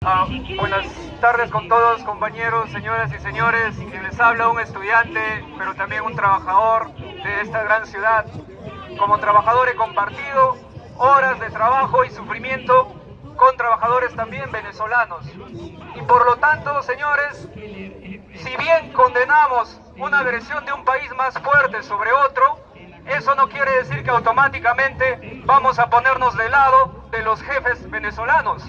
Buenas tardes con todos, compañeros, señoras y señores. Quien les habla, un estudiante, pero también un trabajador de esta gran ciudad. Como trabajador he compartido horas de trabajo y sufrimiento con trabajadores también venezolanos. Y por lo tanto, señores, si bien condenamos una agresión de un país más fuerte sobre otro, eso no quiere decir que automáticamente vamos a ponernos del lado de los jefes venezolanos.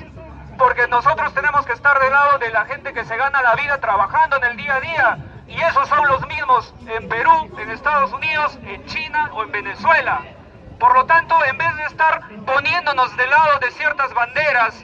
Porque nosotros tenemos que estar del lado de la gente que se gana la vida trabajando en el día a día. Y esos son los mismos en Perú, en Estados Unidos, en China o en Venezuela. Por lo tanto, en vez de estar poniéndonos del lado de ciertas banderas,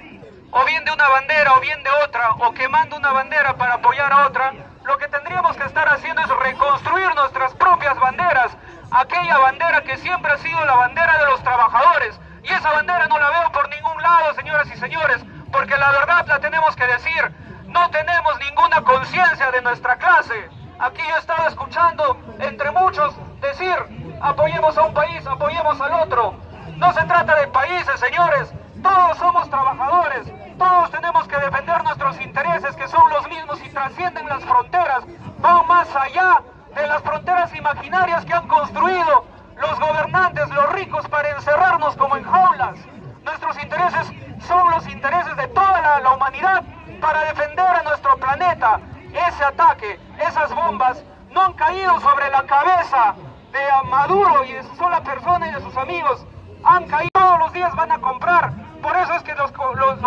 o bien de una bandera o bien de otra, o quemando una bandera para apoyar a otra, lo que tendríamos que estar haciendo es reconstruir nuestras propias banderas. Aquella bandera que siempre ha sido la bandera de los trabajadores. Y esa bandera no la veo por ningún lado, señoras y señores, porque la verdad la tenemos que decir. No tenemos ninguna conciencia de nuestra clase. Aquí yo estaba escuchando entre muchos decir: apoyemos a un país, apoyemos al otro. No se trata de países, señores. Todos somos trabajadores. Todos tenemos que defender nuestros intereses, que son los mismos y trascienden las fronteras. Van más allá de las fronteras imaginarias que han construido los gobernantes, los ricos, para encerrarnos como en jaulas. Nuestros intereses son los intereses de toda la humanidad para defender a nuestro planeta. Ese ataque, esas bombas, no han caído sobre la cabeza de Maduro y de su sola persona y de sus amigos. Han caído, todos los días van a comprar. Por eso es que los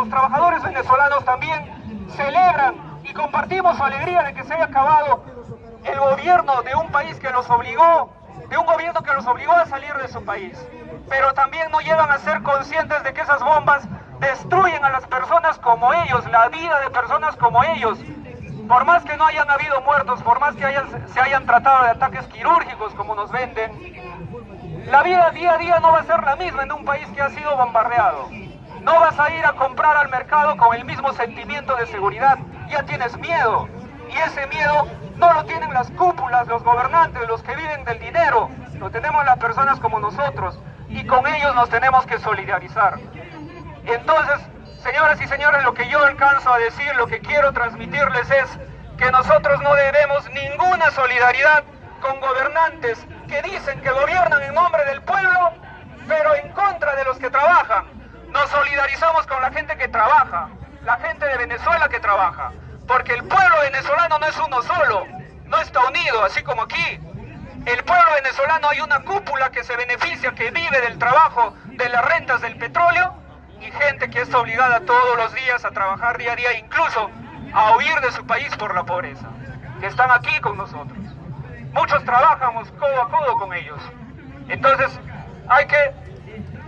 trabajadores venezolanos también celebran y compartimos su alegría de que se haya acabado el gobierno de un país que los obligó, de un gobierno que los obligó a salir de su país. Pero también no llegan a ser conscientes de que esas bombas destruyen a las personas como ellos, la vida de personas como ellos. Por más que no hayan habido muertos, por más que se hayan tratado de ataques quirúrgicos como nos venden, la vida día a día no va a ser la misma en un país que ha sido bombardeado. No vas a ir a comprar al mercado con el mismo sentimiento de seguridad, ya tienes miedo. Y ese miedo no lo tienen las cúpulas, los gobernantes, los que viven del dinero. Lo tenemos las personas como nosotros, y con ellos nos tenemos que solidarizar. Entonces, señoras y señores, lo que yo alcanzo a decir, lo que quiero transmitirles es que nosotros no debemos ninguna solidaridad con gobernantes que dicen que gobiernan en nombre del pueblo, pero en contra de los que trabajan. Nos solidarizamos con la gente que trabaja, la gente de Venezuela que trabaja, porque el pueblo venezolano no es uno solo, no está unido, así como aquí. El pueblo venezolano, hay una cúpula que se beneficia, que vive del trabajo, de las rentas del petróleo, y gente que es obligada todos los días a trabajar día a día, incluso a huir de su país por la pobreza, que están aquí con nosotros. Muchos trabajamos codo a codo con ellos. Entonces hay que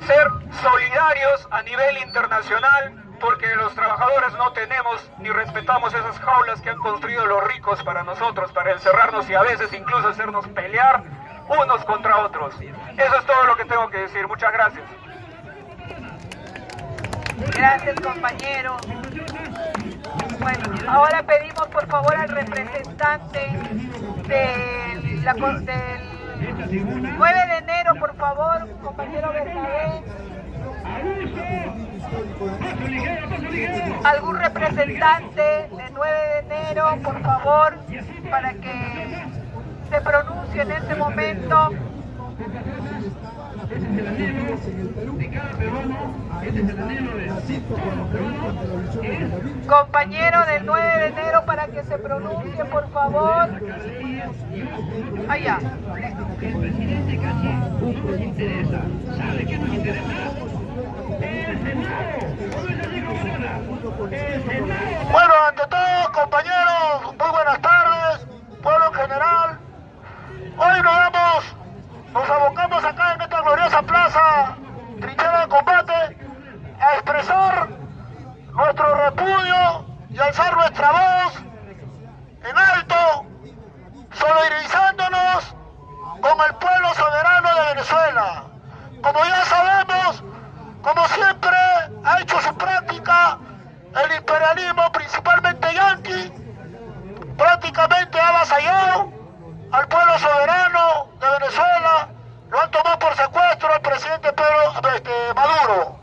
ser solidarios a nivel internacional, porque los trabajadores no tenemos ni respetamos esas jaulas que han construido los ricos para nosotros, para encerrarnos y a veces incluso hacernos pelear unos contra otros. Eso es todo lo que tengo que decir. Muchas gracias. Gracias, compañero. Bueno, ahora pedimos por favor al representante del 9 de enero, por favor, compañero Bernabé. ¿Algún representante del 9 de enero, por favor, para que se pronuncie en este momento? Este es el anhelo de cada peruano, este es el anhelo de todos los peruanos. Compañero del 9 de enero, para que se pronuncie, por favor. Allá. El presidente casi no nos interesa. ¿Sabe qué nos interesa? El Senado. Bueno, ante todo, compañeros, muy buenas tardes, pueblo en general. Hoy nos abocamos acá en esta gloriosa plaza, trinchera de combate, a expresar nuestro repudio y alzar nuestra voz en alto, solidarizándonos con el pueblo soberano de Venezuela. Como ya sabemos, como siempre ha hecho su práctica el imperialismo, principalmente yanqui, prácticamente ha avasallado al pueblo soberano de Venezuela, lo han tomado por secuestro al presidente Maduro.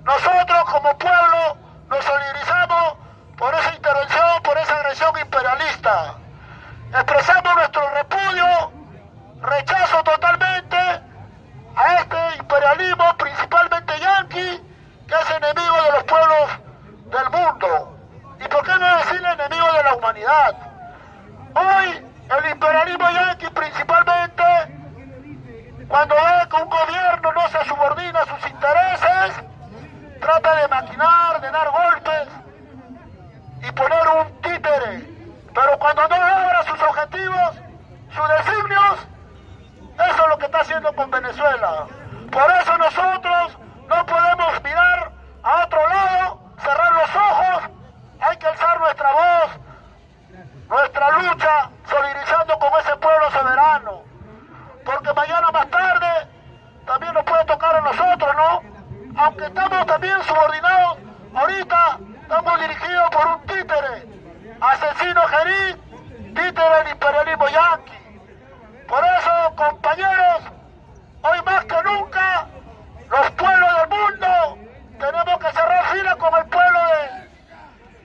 Nosotros como pueblo nos solidarizamos agresión imperialista. Expresamos nuestro repudio, rechazo totalmente a este imperialismo, principalmente yanqui, que es enemigo de los pueblos del mundo. ¿Y por qué no decirle enemigo de la humanidad? Hoy el imperialismo yanqui principalmente, cuando ve que un gobierno no se subordina a sus intereses, trata de maquinar, de dar golpes y poner un títere. Pero cuando no logra sus objetivos, sus designios, eso es lo que está haciendo con Venezuela. Por eso nosotros no podemos mirar a otro lado, cerrar los ojos, hay que alzar nuestra voz, nuestra lucha, solidarizando con ese pueblo soberano. Porque mañana más tarde también nos puede tocar a nosotros, ¿no? Aunque estamos también subordinados, ahorita estamos dirigidos por un títere, asesino Jerí, títere del imperialismo yanqui. Por eso, compañeros, hoy más que nunca, los pueblos del mundo tenemos que cerrar fila con el pueblo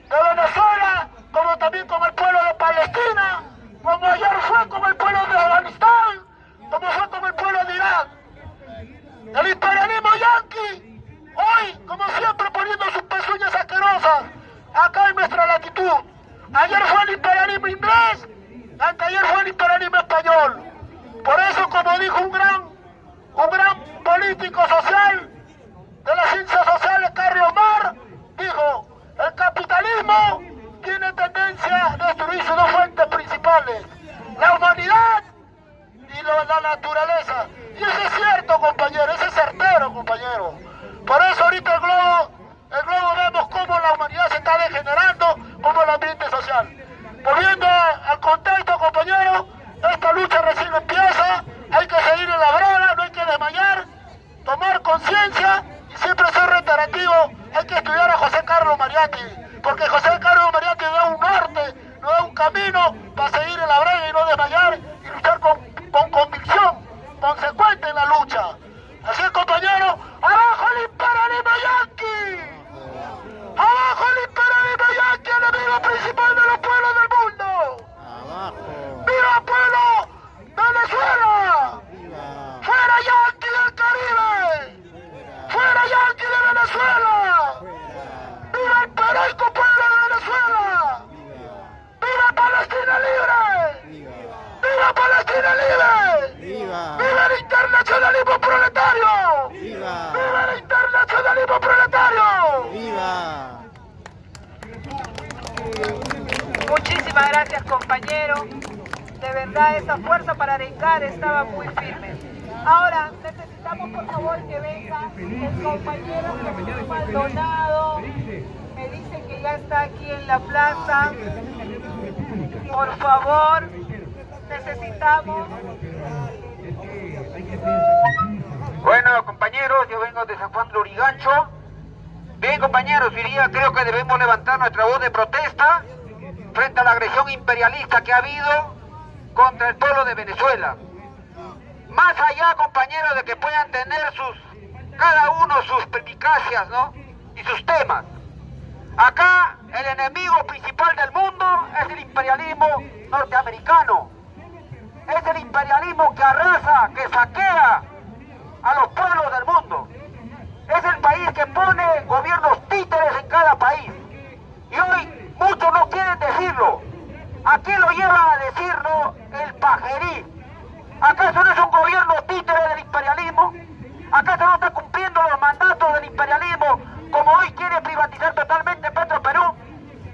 de Venezuela, como también con el pueblo de Palestina, como ayer fue con el pueblo de Afganistán, como fue con el pueblo de Irán. El imperialismo yanqui, hoy, como siempre, poniendo sus pezuñas asquerosas acá en nuestra latitud. Ayer fue el imperialismo inglés, anteayer fue el imperialismo español. Por eso, como dijo un gran político social de las ciencias sociales, Carlos Mar, dijo, el capitalismo tiene tendencia a destruir sus dos fuentes principales, la humanidad y la naturaleza. Y eso es cierto, compañero, eso es certero, compañero. Por eso ahorita el globo vemos cómo la humanidad se está degenerando, como el ambiente social. Volviendo al contexto, compañero, esta lucha recién empieza, hay que seguir en la brava, no hay que desmayar, tomar conciencia y siempre ser reiterativo. Hay que estudiar a José Carlos Mariatti, porque José Carlos Mariatti da un norte, nos da un camino para seguir en la brega y no desmayar y luchar con convicción consecuente en la lucha. Así es, compañero, abajo el imperialismo yanqui, abajo el imperialismo yanqui, enemigo principal de los pueblos del mundo. ¡Viva pueblo Venezuela! ¡Fuera yanqui del Caribe! ¡Fuera yanqui de Venezuela! ¡Viva el heroico pueblo de Venezuela! ¡Viva Palestina libre! ¡Viva Palestina libre! ¡Viva el internacionalismo proletario! ¡Viva el internacionalismo proletario! Muchísimas gracias, compañero. De verdad, esa fuerza para arengar estaba muy firme. Ahora, necesitamos por favor que venga el compañero Jesús Maldonado. Me dice que ya está aquí en la plaza. Por favor, necesitamos... Bueno, compañeros, yo vengo de San Juan de Lurigancho. Bien, compañeros, hoy día creo que debemos levantar nuestra voz de protesta frente a la agresión imperialista que ha habido contra el pueblo de Venezuela. Más allá, compañeros, de que puedan tener cada uno sus perspicacias, ¿no? Y sus temas. Acá el enemigo principal del mundo es el imperialismo norteamericano. Es el imperialismo que arrasa, que saquea a los pueblos del mundo. Es el país que pone gobiernos títeres en cada país. Y hoy muchos no quieren decirlo. Aquí lo lleva a decirlo el pajerí. ¿Acaso no es un gobierno títere del imperialismo? ¿Acaso no está cumpliendo los mandatos del imperialismo como hoy quiere privatizar totalmente Petroperú?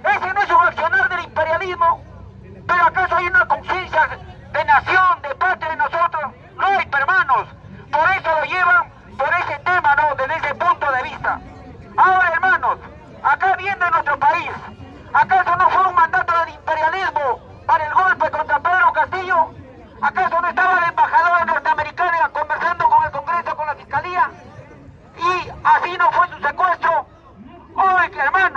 Ese no es un accionar del imperialismo. ¿Pero acaso hay una conciencia de nación, de patria de nosotros? No hay, hermanos. Por eso lo llevan por ese tema, ¿no? Desde ese punto de vista. Ahora, hermanos, acá viendo en nuestro país, ¿acaso no fue un mandato del imperialismo para el golpe contra Pedro Castillo? ¿Acaso no estaba la embajadora norteamericana conversando con el Congreso, con la Fiscalía? Y así no fue su secuestro. Hoy, hermanos,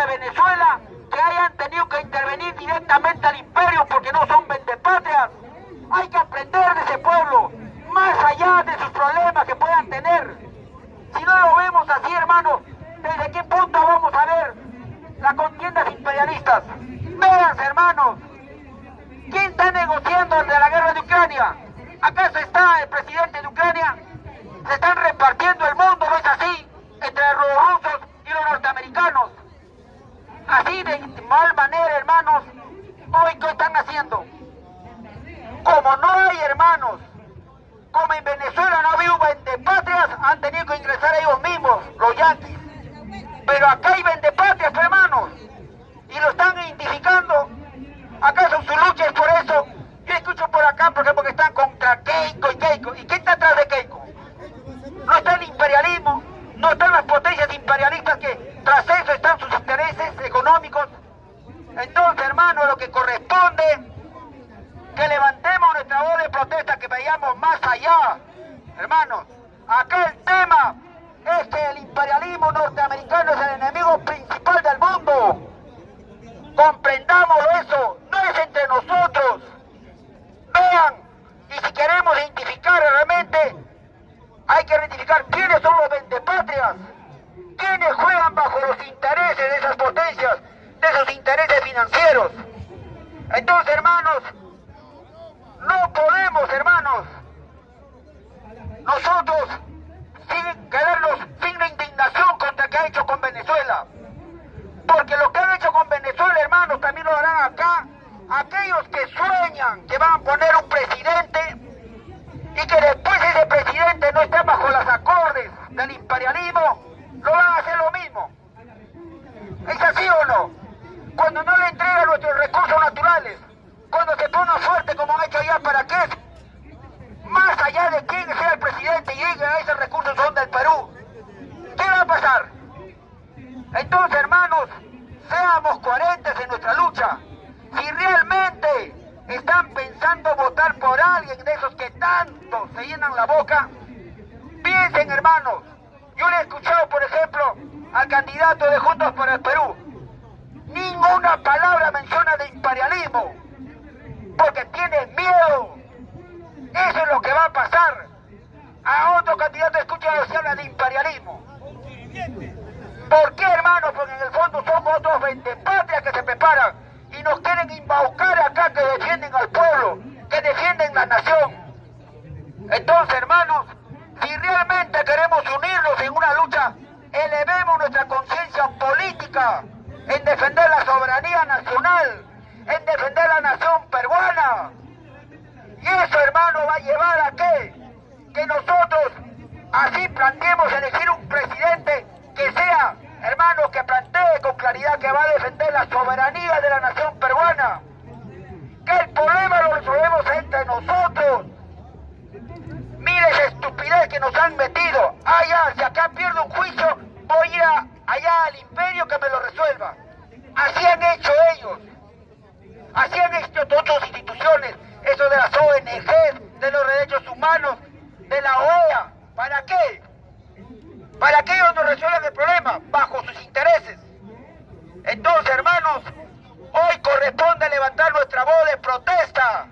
de Venezuela que hayan tenido que intervenir directamente al imperio porque no son vendepatrias. Hay que aprender de ese pueblo, más allá de sus problemas que puedan tener. Si no lo vemos así, hermanos, ¿desde qué punto vamos a ver las contiendas imperialistas? Véanse, hermanos, ¿quién está negociando el de la guerra de Ucrania? ¿Acaso está el presidente de Ucrania? Se están repartiendo el mundo, ¿no es así? Entre los rusos y los norteamericanos. Así de mal manera, hermanos, hoy ¿qué están haciendo? Como no hay, hermanos, como en Venezuela no había vendepatrias, han tenido que ingresar ellos mismos, los yanquis. Pero acá hay vendepatrias, hermanos, y lo están identificando. ¿Acaso su lucha es por eso? Yo escucho por acá, por ejemplo, que están contra Keiko y Keiko. ¿Y quién está atrás de Keiko? No está el imperialismo, no están las potencias imperialistas que tras eso están sus intereses económicos. Entonces, hermanos, lo que corresponde que levantemos nuestra voz de protesta, que vayamos más allá. Hermanos, acá el tema es que el imperialismo norteamericano es el enemigo principal del mundo. Comprendamos eso, no es entre nosotros. Vean, y si queremos identificar realmente, hay que identificar quiénes son los vendepatrias, quiénes juegan bajo los intereses de esas potencias, de esos intereses financieros. Entonces, hermanos, no podemos, hermanos, nosotros quedarnos sin la indignación contra lo que ha hecho con Venezuela. Porque lo que han hecho con Venezuela, hermanos, también lo harán acá. Aquellos que sueñan que van a poner un presidente y que después ese presidente no está bajo los acordes del imperialismo, lo van a hacer lo mismo. ¿Es así o no? Cuando no le entregan nuestros recursos naturales, cuando se pone fuerte como han hecho allá, ¿para qué? Más allá de quién sea el presidente y lleguen a esos recursos son del Perú, ¿qué va a pasar? Entonces, hermanos, seamos coherentes en nuestra lucha. Si realmente están pensando votar por alguien de esos que tanto se llenan la boca, piensen, hermanos. Yo le he escuchado, por ejemplo, al candidato de Juntos por el Perú. Ninguna palabra menciona de imperialismo, porque tiene miedo. Eso es lo que va a pasar. A otro candidato escucha se habla de imperialismo. ¿Por qué, hermanos? Porque en el fondo son otros vendepatrias que se preparan y nos quieren embaucar acá, que defienden al pueblo, que defienden la nación. Entonces, hermanos, si realmente queremos unirnos en una lucha, elevemos nuestra conciencia política en defender la soberanía nacional, en defender la nación peruana. Y eso, hermano, va a llevar a que nosotros así planteemos elegir un presidente que sea, hermano, que plantee con claridad que va a defender la soberanía de la nación peruana. Que el problema lo resolvemos entre nosotros. Mire esa estupidez que nos han metido. Ya, si acá pierdo un juicio, voy a ir allá al imperio que me lo resuelva. Así han hecho ellos. Así han hecho otras instituciones. Eso de las ONG, de los derechos humanos, de la OEA. ¿Para qué? Para que ellos nos resuelvan el problema bajo sus intereses. Entonces, hermanos, hoy corresponde levantar nuestra voz de protesta.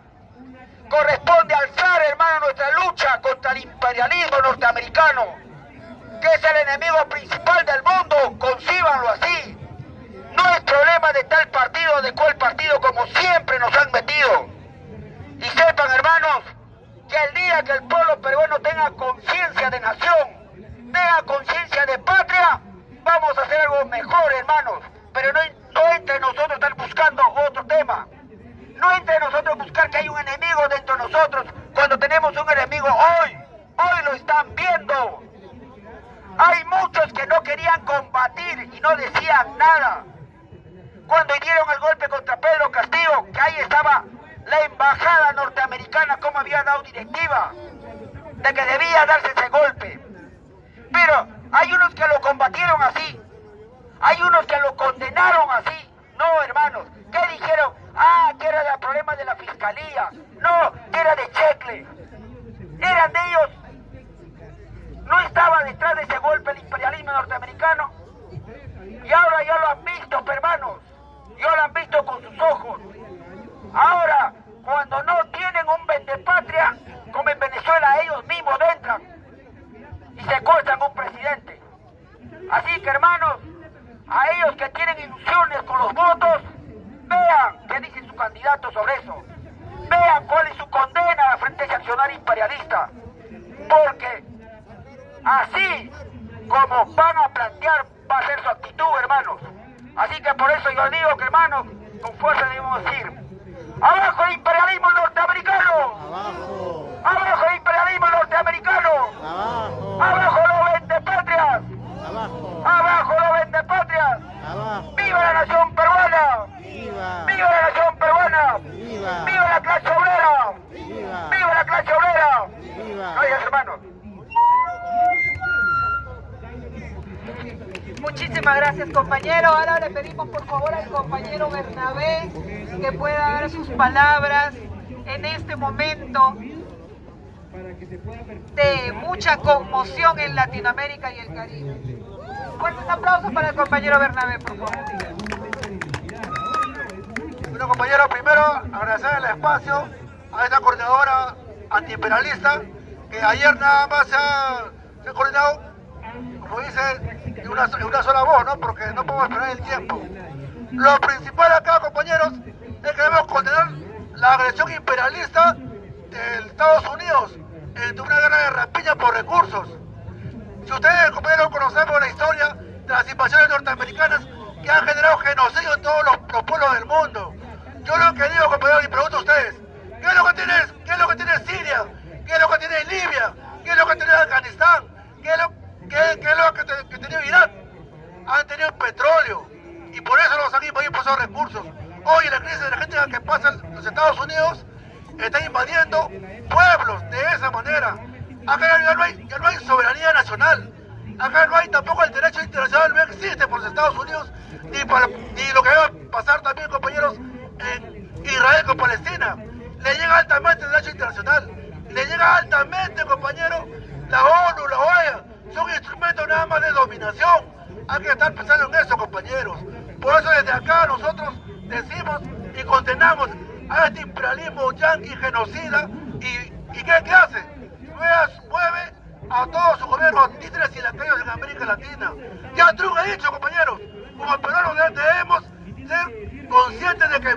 Corresponde alzar, hermano, nuestra lucha contra el imperialismo norteamericano, que es el enemigo principal del mundo. Concíbanlo así. No es problema de tal partido o de cual partido, como siempre nos han metido. Y sepan, hermanos, que el día que el pueblo peruano tenga conciencia de nación, tenga conciencia de patria, vamos a hacer algo mejor, hermanos. Pero no entre nosotros estar buscando otro tema. No entre nosotros buscar que hay un enemigo dentro de nosotros, cuando tenemos un enemigo hoy. Hoy lo están viendo. Hay muchos que no querían combatir y no decían nada. Cuando dieron el golpe contra Pedro Castillo, que ahí estaba la embajada norteamericana, como había dado directiva de que debía darse ese golpe. Pero hay unos que lo combatieron así, hay unos que lo condenaron así. No, hermanos, ¿qué dijeron? Que era el problema de la fiscalía. No, que era de Checle. Eran de ellos. No estaba detrás de ese golpe el imperialismo norteamericano. Y ahora ya lo han visto, ustedes con los votos vean qué dice su candidato sobre eso. Vean cuál es su condena frente a ese accionar imperialista. Porque así como van a plantear va a ser su actitud, hermanos. Así que por eso yo digo que, hermanos, con fuerza debemos decir: ¡abajo el imperialismo norteamericano! Abajo. ¡Abajo el imperialismo norteamericano! Abajo. ¡Abajo los vendepatrias! Abajo. ¡Abajo los vendepatrias! Abajo. ¡Viva la nación peruana! Viva. ¡Viva la nación peruana! Viva. ¡Viva la clase obrera! Viva. ¡Viva la clase obrera! Viva. Gracias, hermanos. Muchísimas gracias, compañero. Ahora le pedimos por favor al compañero Bernabé que pueda dar sus palabras en este momento de mucha conmoción en Latinoamérica y el Caribe. Fuertes aplausos para el compañero Bernabé, por favor. Bueno, compañeros, primero agradecer el espacio a esta coordinadora antiimperialista que ayer nada más se ha coordinado, como dice, en una sola voz, ¿no? Porque no podemos esperar el tiempo. Lo principal acá, compañeros, es que debemos condenar la agresión imperialista de Estados Unidos en una guerra de rapiña por recursos. Si ustedes, compañeros, conocemos la historia de las invasiones norteamericanas que han generado genocidio en todos los pueblos del mundo. Yo lo que digo, compañeros, y pregunto a ustedes: ¿qué es lo que tiene Siria? ¿Qué es lo que tiene Libia? ¿Qué es lo que tiene Afganistán? ¿Qué es lo que tenía Irak? Han tenido petróleo y por eso los han invadido por esos recursos. Hoy la crisis energética que pasa en los Estados Unidos está invadiendo pueblos de esa manera. Acá ya no hay soberanía nacional. Acá no hay tampoco el derecho internacional, no existe por los Estados Unidos, ni lo que va a pasar también, compañeros, en Israel con Palestina. Le llega altamente el derecho internacional, le llega altamente, compañeros, la ONU, la OEA, son instrumentos nada más de dominación. Hay que estar pensando en eso, compañeros. Por eso desde acá nosotros decimos y condenamos a este imperialismo yanqui genocida. ¿Y qué hace? Mueve a todos sus gobiernos títeres y lacayos en América Latina. Ya Trump ha dicho, compañeros, como peruanos debemos ser conscientes de que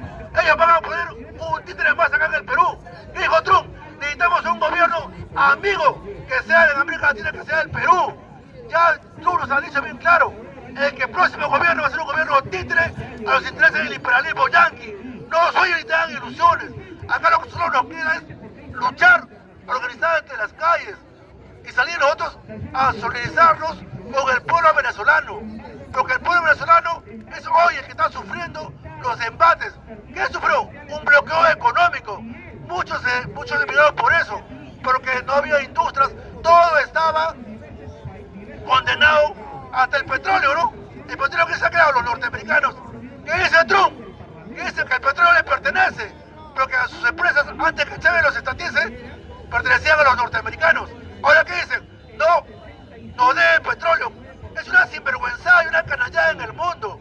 ellos van a poner un títere más acá en el Perú. ¿Qué dijo Trump? Necesitamos un gobierno amigo que sea en América Latina, que sea el Perú. Ya Trump nos ha dicho bien claro, el próximo gobierno va a ser un gobierno títere a los intereses del imperialismo yanqui. No soy ni te dan ilusiones. Acá lo que solo nos queda es luchar organizadamente en las calles y salir nosotros a solidarizarnos con el pueblo venezolano, porque el pueblo venezolano es hoy el que está sufriendo los embates. ¿Qué sufrió? Un bloqueo económico. Muchos emigraron por eso, porque no había industrias, todo estaba condenado, hasta el petróleo, ¿no? El petróleo que se ha creado los norteamericanos. ¿Qué dice Trump? Que dice que el petróleo le pertenece, pero que a sus empresas, antes que Chávez los estatice, pertenecían a los norteamericanos. Ahora, ¿qué dicen? No deben petróleo. Es una sinvergüenza y una canallada en el mundo.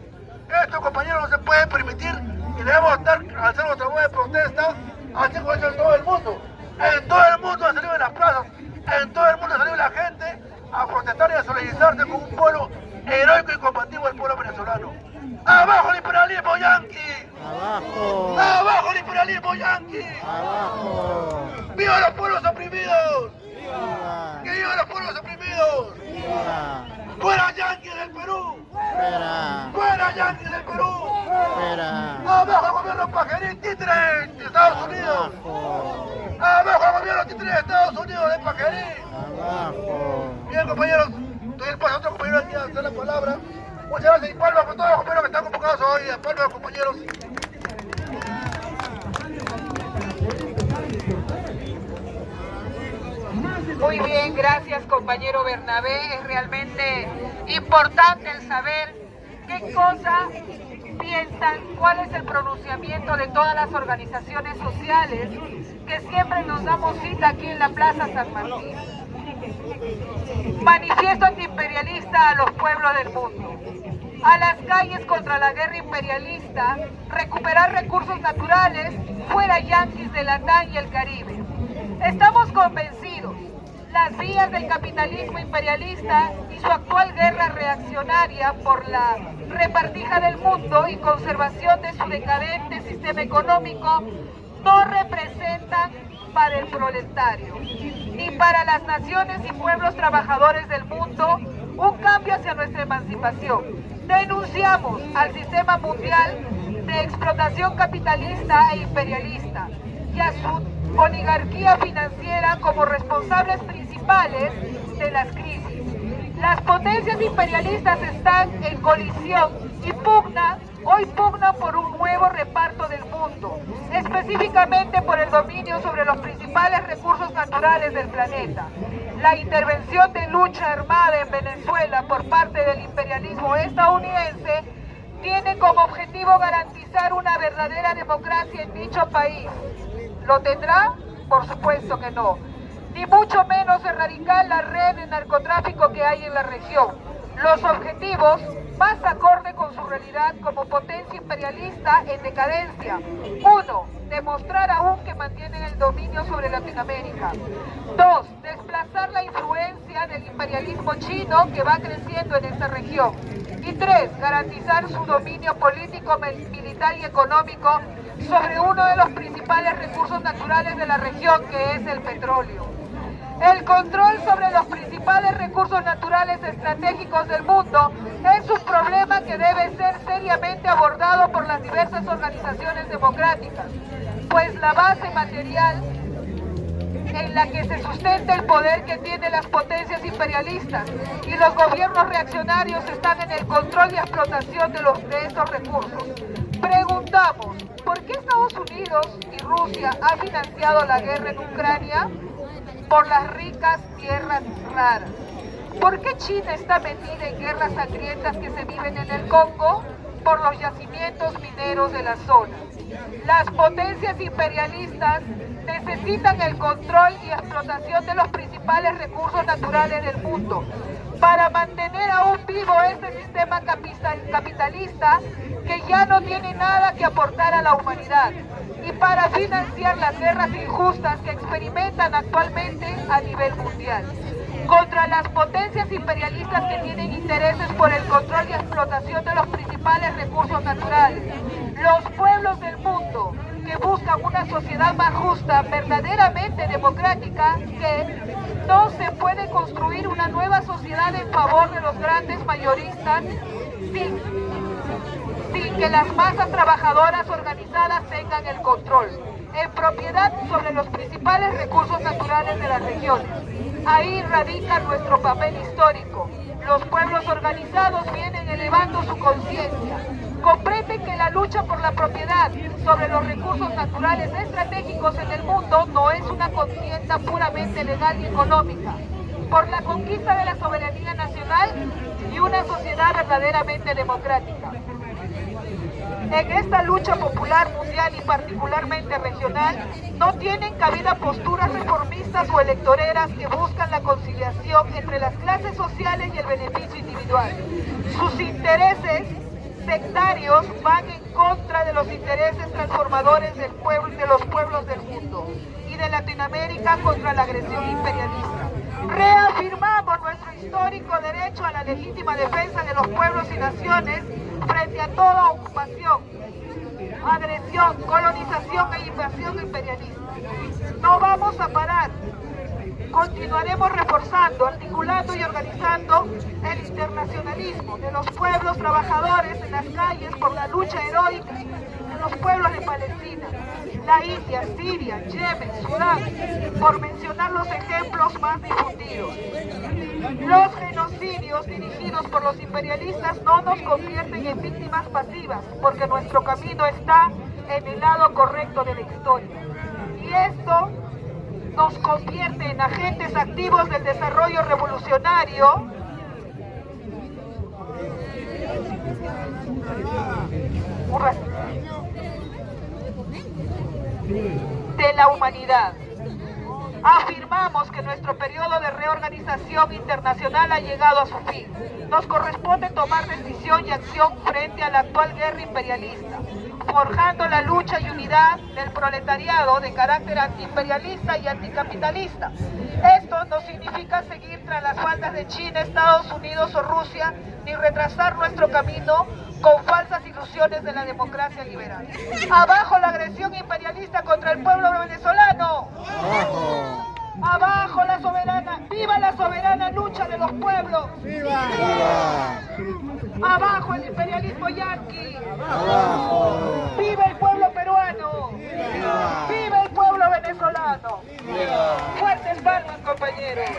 Esto, compañeros, no se puede permitir y debemos hacer nuestra voz de protesta, así como ha hecho en todo el mundo. En todo el mundo han salido en las plazas, en todo el mundo ha salido la gente a protestar y a solidarizarse con un pueblo heroico y combativo, el pueblo venezolano. ¡Abajo el imperialismo yanqui! Abajo. ¡Abajo el imperialismo yanqui! Abajo. ¡Viva los pueblos oprimidos! Viva. ¡Que vivan los pueblos oprimidos! Viva. ¡Fuera yanqui del Perú! Fuera. ¡Fuera yanqui del Perú! Fuera. ¡Abajo el gobierno pajerín títere de Estados Unidos! Abajo. ¡Abajo el gobierno títere de Estados Unidos de pajerín! Abajo. Bien, compañeros, doy el paso a otro compañero aquí a hacer la palabra. Muchas gracias y palmas por todos los compañeros que están convocados hoy. Palmas, compañeros. Muy bien, gracias, compañero Bernabé. Es realmente importante el saber qué cosa piensan, cuál es el pronunciamiento de todas las organizaciones sociales que siempre nos damos cita aquí en la Plaza San Martín. Manifiesto antiimperialista a los pueblos del mundo. A las calles contra la guerra imperialista, recuperar recursos naturales, fuera yanquis de Latam y el Caribe. Estamos convencidos, las vías del capitalismo imperialista y su actual guerra reaccionaria por la repartija del mundo y conservación de su decadente sistema económico no representan para el proletario, ni para las naciones y pueblos trabajadores del mundo, un cambio hacia nuestra emancipación. Denunciamos al sistema mundial de explotación capitalista e imperialista y a su oligarquía financiera como responsables principales de las crisis. Las potencias imperialistas están en colisión y hoy pugnan por un nuevo reparto del mundo, específicamente por el dominio sobre los principales recursos naturales del planeta. La intervención de lucha armada en Venezuela por parte del imperialismo estadounidense tiene como objetivo garantizar una verdadera democracia en dicho país. ¿Lo tendrá? Por supuesto que no. Ni mucho menos erradicar la red de narcotráfico que hay en la región. Los objetivos más acorde con su realidad como potencia imperialista en decadencia. 1. Demostrar aún que mantienen el dominio sobre Latinoamérica. 2. Desplazar la influencia del imperialismo chino que va creciendo en esta región. Y 3. Garantizar su dominio político, militar y económico sobre uno de los principales recursos naturales de la región, que es el petróleo. El control sobre los principales recursos naturales estratégicos del mundo es un problema que debe ser seriamente abordado por las diversas organizaciones democráticas, pues la base material en la que se sustenta el poder que tienen las potencias imperialistas y los gobiernos reaccionarios están en el control y explotación de estos recursos. Preguntamos, ¿por qué Estados Unidos y Rusia han financiado la guerra en Ucrania? Por las ricas tierras raras. ¿Por qué China está metida en guerras sangrientas que se viven en el Congo? Por los yacimientos mineros de la zona. Las potencias imperialistas necesitan el control y explotación de los principales recursos naturales del mundo para mantener aún vivo este sistema capitalista que ya no tiene nada que aportar a la humanidad, y para financiar las guerras injustas que experimentan actualmente a nivel mundial contra las potencias imperialistas que tienen intereses por el control y explotación de los principales recursos naturales. Los pueblos del mundo que buscan una sociedad más justa, verdaderamente democrática, que no se puede construir una nueva sociedad en favor de los grandes mayoristas sin que las masas trabajadoras organizadas tengan el control en propiedad sobre los principales recursos naturales de las regiones. Ahí radica nuestro papel histórico. Los pueblos organizados vienen elevando su conciencia. Comprenden que la lucha por la propiedad sobre los recursos naturales estratégicos en el mundo no es una contienda puramente legal y económica, por la conquista de la soberanía nacional y una sociedad verdaderamente democrática. En esta lucha popular mundial y particularmente regional, no tienen cabida posturas reformistas o electoreras que buscan la conciliación entre las clases sociales y el beneficio individual. Sus intereses sectarios van en contra de los intereses transformadores del pueblo, de los pueblos del mundo y de Latinoamérica contra la agresión imperialista. Reafirmamos nuestro histórico derecho a la legítima defensa de los pueblos y naciones frente a toda ocupación, agresión, colonización e invasión imperialista. No vamos a parar. Continuaremos reforzando, articulando y organizando el internacionalismo de los pueblos trabajadores en las calles por la lucha heroica de los pueblos de Palestina, la India, Siria, Yemen, Sudán, por mencionar los ejemplos más difundidos. Los genocidios dirigidos por los imperialistas no nos convierten en víctimas pasivas, porque nuestro camino está en el lado correcto de la historia. Y esto nos convierte en agentes activos del desarrollo revolucionario de la humanidad. Afirmamos que nuestro periodo de reorganización internacional ha llegado a su fin. Nos corresponde tomar decisión y acción frente a la actual guerra imperialista, forjando la lucha y unidad del proletariado de carácter antiimperialista y anticapitalista. Esto no significa seguir tras las faldas de China, Estados Unidos o Rusia, ni retrasar nuestro camino con falsas ilusiones de la democracia liberal. ¡Abajo la agresión imperialista contra el pueblo venezolano! Abajo. ¡Abajo la soberana! ¡Viva la soberana lucha de los pueblos! Viva. ¡Abajo el imperialismo yanqui! Abajo. ¡Viva el pueblo peruano! Viva. ¡Viva el pueblo venezolano! Viva. ¡Fuertes palmas, compañeros!